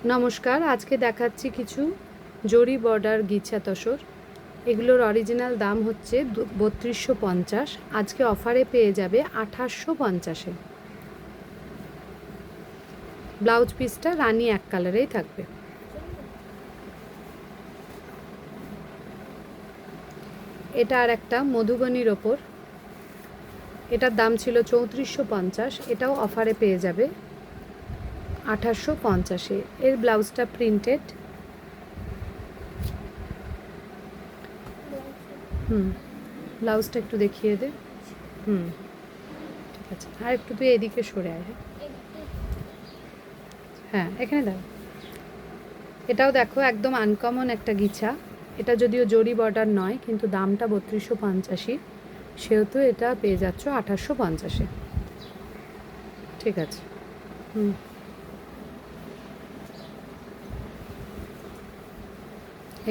নমস্কার, আজকে দেখাচ্ছি কিছু জরি বর্ডার গিছা তসর। এগুলোর অরিজিনাল দাম হচ্ছে 3250, আজকে অফারে পেয়ে যাবে 2850-এ। ব্লাউজ পিসটা রানি এক কালারেই থাকবে। এটা আর একটা মধুবনীর ওপর, এটার দাম ছিল 3450, এটাও অফারে পেয়ে যাবে 2850-এ। এর ব্লাউজটা প্রিন্টেড। ব্লাউজটা একটু দেখিয়ে দে। ঠিক আছে, আর একটু তুই এদিকে সরে আয়। হ্যাঁ, এখানে দাও। এটাও দেখো একদম আনকমন একটা গিছা। এটা যদিও জরি বর্ডার নয়, কিন্তু দামটা 3250, সেহেতু এটা পেয়ে যাচ্ছ 2850-এ। ঠিক আছে।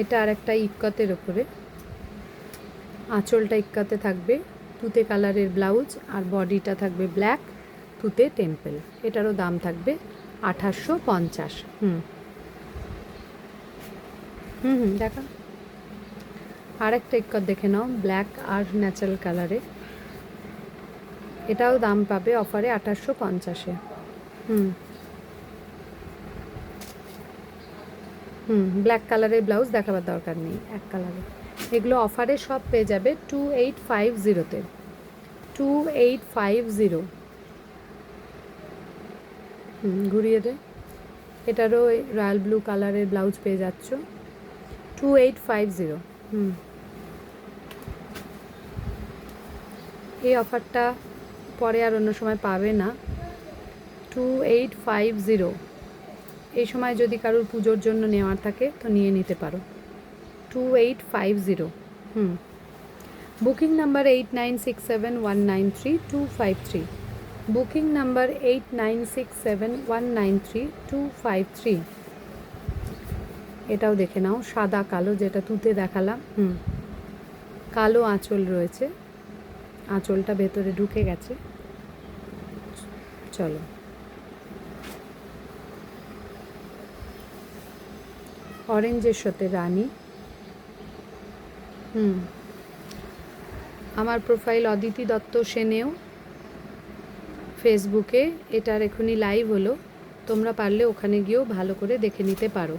এটা আর একটা ইক্কতের ওপরে, আঁচলটা ইক্কাতে থাকবে, তুতে কালারের ব্লাউজ, আর বডিটা থাকবে ব্ল্যাক তুতে টেম্পল। এটারও দাম থাকবে 2850। দেখা। আর একটা ইক্কত দেখে নাও, ব্ল্যাক আর ন্যাচারাল কালারে। এটাও দাম পাবে অফারে 2850-এ। ব্ল্যাক কালারের ব্লাউজ দেখাবার দরকার নেই, এক কালারে। এগুলো অফারে সব পেয়ে যাবে 2850-তে। 2850। ঘুরিয়ে দে। এটারও রয়্যাল ব্লু কালারের ব্লাউজ পেয়ে যাচ্ছ 2850। এই অফারটা পরে আর অন্য সময় পাবে না। 2850। এই সময় যদি কারোর পুজোর জন্য নেওয়ার থাকে তো নিয়ে নিতে পারো। 2850। Booking number 8967193253। Booking number 8967193253। এটাও দেখে নাও, সাদা কালো, যেটা তুতে দেখালাম। কালো আঁচল রয়েছে, আঁচলটা ভেতরে ঢুকে গেছে। চলো, অরেঞ্জের সাথে রানী। আমার প্রোফাইল অদিতি দত্ত সেনেও ফেসবুকে, এটার এখনই লাইভ হলো, তোমরা পারলে ওখানে গিয়েও ভালো করে দেখে নিতে পারো।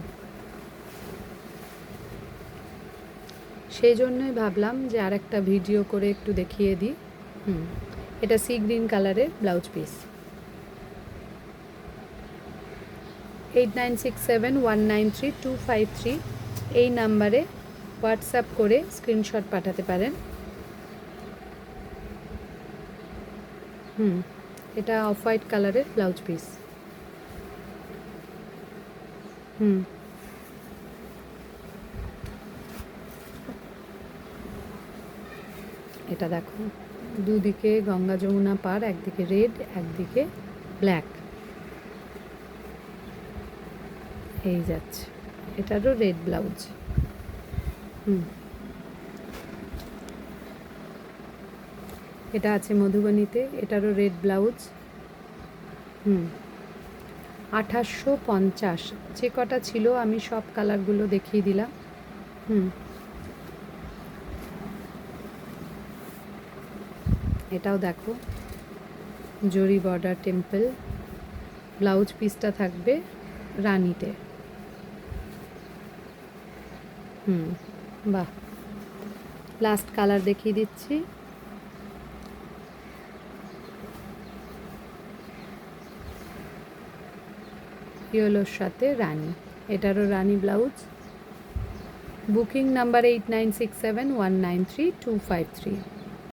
সেই জন্যই ভাবলাম যে আর একটা ভিডিও করে একটু দেখিয়ে দিই। এটা সি গ্রিন কালারের ব্লাউজ পিস। 8967193253 এই নাম্বারে হোয়াটসঅ্যাপ করে স্ক্রিনশট পাঠাতে পারেন। এটা অফ হোয়াইট কালারের ব্লাউজ পিস। এটা দেখো, দুদিকে গঙ্গা যমুনা পার, একদিকে রেড একদিকে ব্ল্যাক, এই যাচ্ছে। এটারও রেড ব্লাউজ। এটা আছে মধুবনীতে, এটারও রেড ব্লাউজ। 2850। যে কটা ছিল আমি সব কালারগুলো দেখিয়ে দিলাম। এটাও দেখো, জরি বর্ডার টেম্পল, ব্লাউজ পিসটা থাকবে রানিতে। বাহ। লাস্ট কালার দেখিয়ে দিচ্ছি। ইয়েলোর সাথে রানি, এটারও রানি ব্লাউজ। Booking number 8967193253।